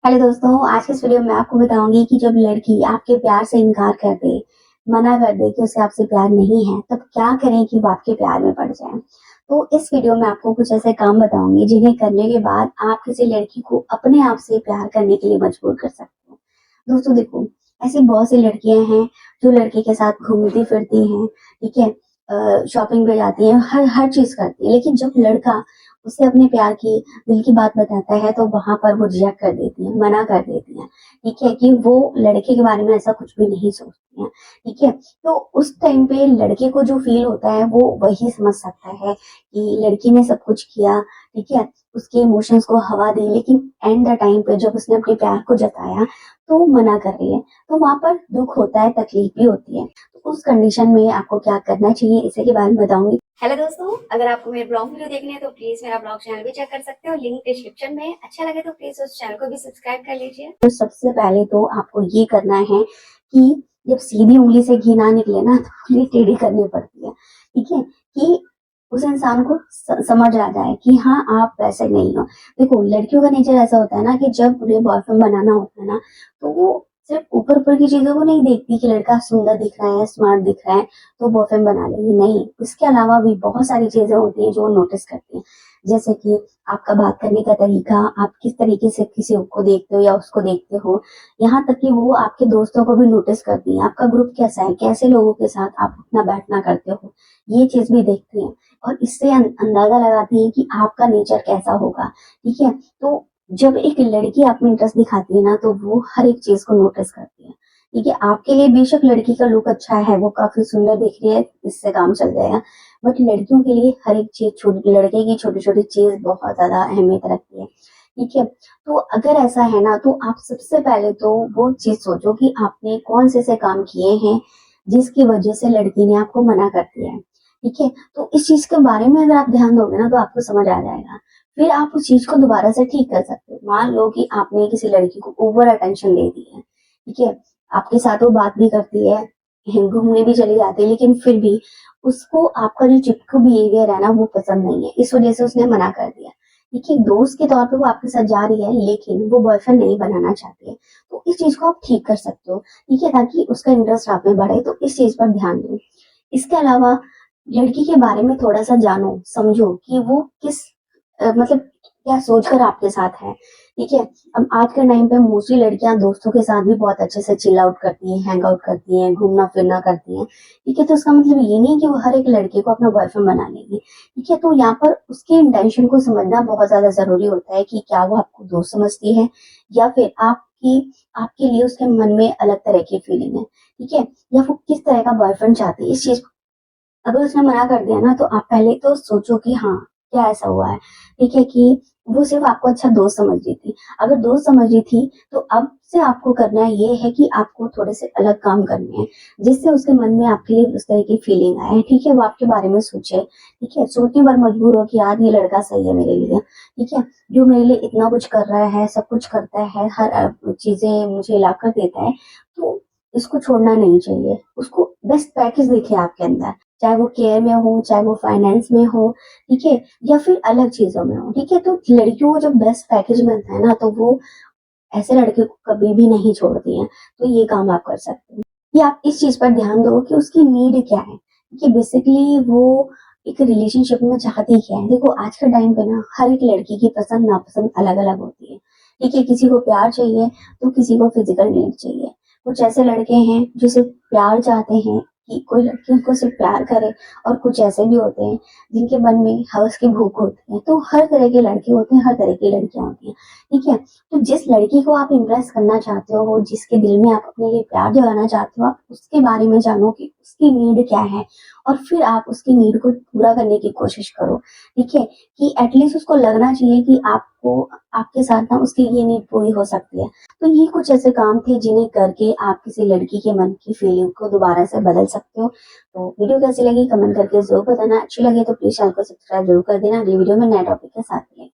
Hello दोस्तों, आज के इस वीडियो में आपको बताऊंगी कि जब लड़की आपके प्यार से इनकार कर दे, मना कर दे कि उसे आपसे प्यार नहीं है, तब क्या करें कि वो आपके प्यार में पड़ जाए। तो इस वीडियो में आपको कुछ ऐसे काम बताऊंगी जिन्हें करने के बाद आप किसी लड़की को अपने आप से प्यार करने के लिए मजबूर कर सकते हो। दोस्तों देखो, ऐसी बहुत सी लड़कियां हैं जो लड़के के साथ घूमती फिरती हैं, ठीक है, शॉपिंग पे जाती हैं, हर हर चीज करती है, लेकिन जब लड़का उसे अपने प्यार की दिल की बात बताता है तो वहां पर वो रिजेक्ट कर देती है, मना कर देती है। ठीक है कि वो लड़के के बारे में ऐसा कुछ भी नहीं सोचती है। ठीक है, तो उस टाइम पे लड़के को जो फील होता है वो वही समझ सकता है कि लड़की ने सब कुछ किया, ठीक है, उसके इमोशंस को हवा दी, लेकिन एंड द टाइम पे जब उसने अपने प्यार को जताया तो वो मना कर रही है। तो वहां पर दुख होता है, तकलीफ भी होती है। तो उस कंडीशन में आपको क्या करना चाहिए, इसी के बारे में बताऊंगी। हेलो दोस्तों, अगर आपको मेरे ब्लॉग वीडियो देखने हैं तो प्लीज मेरा ब्लॉग चैनल भी चेक कर सकते हो, लिंक डिस्क्रिप्शन में। अच्छा लगे तो प्लीज उस चैनल को भी सब्सक्राइब कर लीजिए। तो सबसे पहले तो आपको ये करना है कि जब सीधी उंगली से घी ना निकले ना तो उंगली टेढ़ी करनी पड़ती है। ठीक है, कि उस इंसान को समझ आ जाए कि हाँ आप वैसे नहीं हो। देखो, लड़कियों का नेचर ऐसा होता है ना कि जब उन्हें बॉयफ्रेंड बनाना होता है ना तो वो सिर्फ ऊपर ऊपर की चीजों को नहीं देखती कि लड़का सुंदर दिख रहा है, स्मार्ट दिख रहा है तो बॉयफ्रेंड बना लेंगे, नहीं। इसके अलावा भी बहुत सारी चीजें होती हैं जो वो नोटिस करती हैं, जैसे कि आपका बात करने का तरीका, आप किस तरीके से किसी को देखते हो या उसको देखते हो, यहाँ तक कि वो आपके दोस्तों को भी नोटिस करती हैं, आपका ग्रुप कैसा है, कैसे लोगों के साथ आप उठना बैठना करते हो, ये चीज भी देखती हैं। और इससे अंदाजा लगाती हैं कि आपका नेचर कैसा होगा। ठीक है, तो जब एक लड़की आप में इंटरेस्ट दिखाती है ना तो वो हर एक चीज को नोटिस करती है। ठीक है, आपके लिए बेशक लड़की का लुक अच्छा है, वो काफी सुंदर दिख रही है, इससे काम चल जाएगा, बट लड़कियों के लिए हर एक चीज, छोटी लड़के की छोटी छोटी चीज बहुत ज्यादा अहमियत रखती है। ठीक है, तो अगर ऐसा है ना तो आप सबसे पहले तो वो चीज सोचो कि आपने कौन से काम किए हैं जिसकी वजह से लड़की ने आपको मना कर दिया है। ठीक है, तो इस चीज के बारे में अगर आप ध्यान दोगे ना तो आपको समझ आ जाएगा। फिर आप उस चीज को दोबारा से ठीक कर सकते हो। मान लो कि आपने किसी लड़की को ओवर अटेंशन दे दी है, ठीक है, आपके साथ वो बात भी करती है, घूमने भी चली जाती है, लेकिन फिर भी उसको आपका जो चिपकू बिहेवियर है ना वो पसंद नहीं है, इस वजह से उसने मना कर दिया। देखिए, दोस्त के तौर पे वो आपके साथ जा रही है लेकिन वो बॉयफ्रेंड नहीं बनाना चाहती है, तो इस चीज को आप ठीक कर सकते हो। ठीक है, ताकि उसका इंटरेस्ट आप में बढ़े, तो इस चीज पर ध्यान दो। इसके अलावा लड़की के बारे में थोड़ा सा जानो, समझो कि वो किस मतलब क्या सोचकर आपके साथ है। ठीक है, अब आज के टाइम पे मोस्टली लड़कियां दोस्तों के साथ भी बहुत अच्छे से चिल आउट करती हैं, हैंग आउट करती हैं, घूमना फिरना करती हैं। ठीक है, तो इसका मतलब ये नहीं कि वो हर एक लड़के को अपना बॉयफ्रेंड बना लेगी। ठीक है, तो यहाँ पर उसके इंटेंशन को समझना बहुत ज्यादा जरूरी होता है कि क्या वो आपको दोस्त समझती है या फिर आपकी आपके लिए उसके मन में अलग तरह की फीलिंग है। ठीक है, या वो किस तरह का बॉयफ्रेंड चाहती है, इस चीज, अगर उसने मना कर दिया ना तो आप पहले तो सोचो कि हाँ, क्या ऐसा हुआ है। ठीक है, कि वो सिर्फ आपको अच्छा दोस्त समझ रही थी। अगर दोस्त समझ रही थी तो अब से आपको करना ये है कि आपको थोड़े से अलग काम करने हैं जिससे उसके मन में आपके लिए उस तरह की फीलिंग आए। ठीक है, वो आपके बारे में सोचे। ठीक है, सोचने पर मजबूर हो कि यार ये लड़का सही है मेरे लिए। ठीक है, जो मेरे लिए इतना कुछ कर रहा है, सब कुछ करता है, हर चीजें मुझे ला कर देता है, तो इसको छोड़ना नहीं चाहिए। उसको बेस्ट पैकेज दिखे आपके अंदर, चाहे वो केयर में हो, चाहे वो फाइनेंस में हो, ठीक है, या फिर अलग चीजों में हो। ठीक है, तो लड़कियों को जब बेस्ट पैकेज मिलता है ना तो वो ऐसे लड़के को कभी भी नहीं छोड़ती हैं। तो ये काम आप कर सकते हैं कि आप इस चीज पर ध्यान दो कि उसकी नीड क्या है, कि बेसिकली वो एक रिलेशनशिप में चाहती क्या है। देखो, आज के टाइम पे ना हर एक लड़की की पसंद नापसंद अलग अलग होती है। ठीक है, किसी को प्यार चाहिए तो किसी को फिजिकल नीड चाहिए। कुछ ऐसे लड़के हैं जो सिर्फ प्यार चाहते हैं कि कोई लड़की उनको सिर्फ प्यार करे, और कुछ ऐसे भी होते हैं जिनके मन में हवस की भूख होती है। तो हर तरह के लड़के होते हैं, हर तरह की लड़कियां होती हैं। ठीक है, तो जिस लड़की को आप इम्प्रेस करना चाहते हो, जिसके दिल में आप अपने लिए प्यार जगाना चाहते हो, आप उसके बारे में जानो कि उसकी नीड क्या है, और फिर आप उसकी नीड को पूरा करने की कोशिश करो। ठीक है, कि एटलीस्ट उसको लगना चाहिए कि आपको, आपके साथ ना उसकी ये नीड पूरी हो सकती है। तो ये कुछ ऐसे काम थे जिन्हें करके आप किसी लड़की के मन की फीलिंग को दोबारा से बदल सकते हो। तो वीडियो कैसी लगी कमेंट करके जरूर बताना। अच्छी लगे तो प्लीज चैनल को सब्सक्राइब जरूर कर देना। अगली वीडियो में नए टॉपिक के साथ मिलेंगे।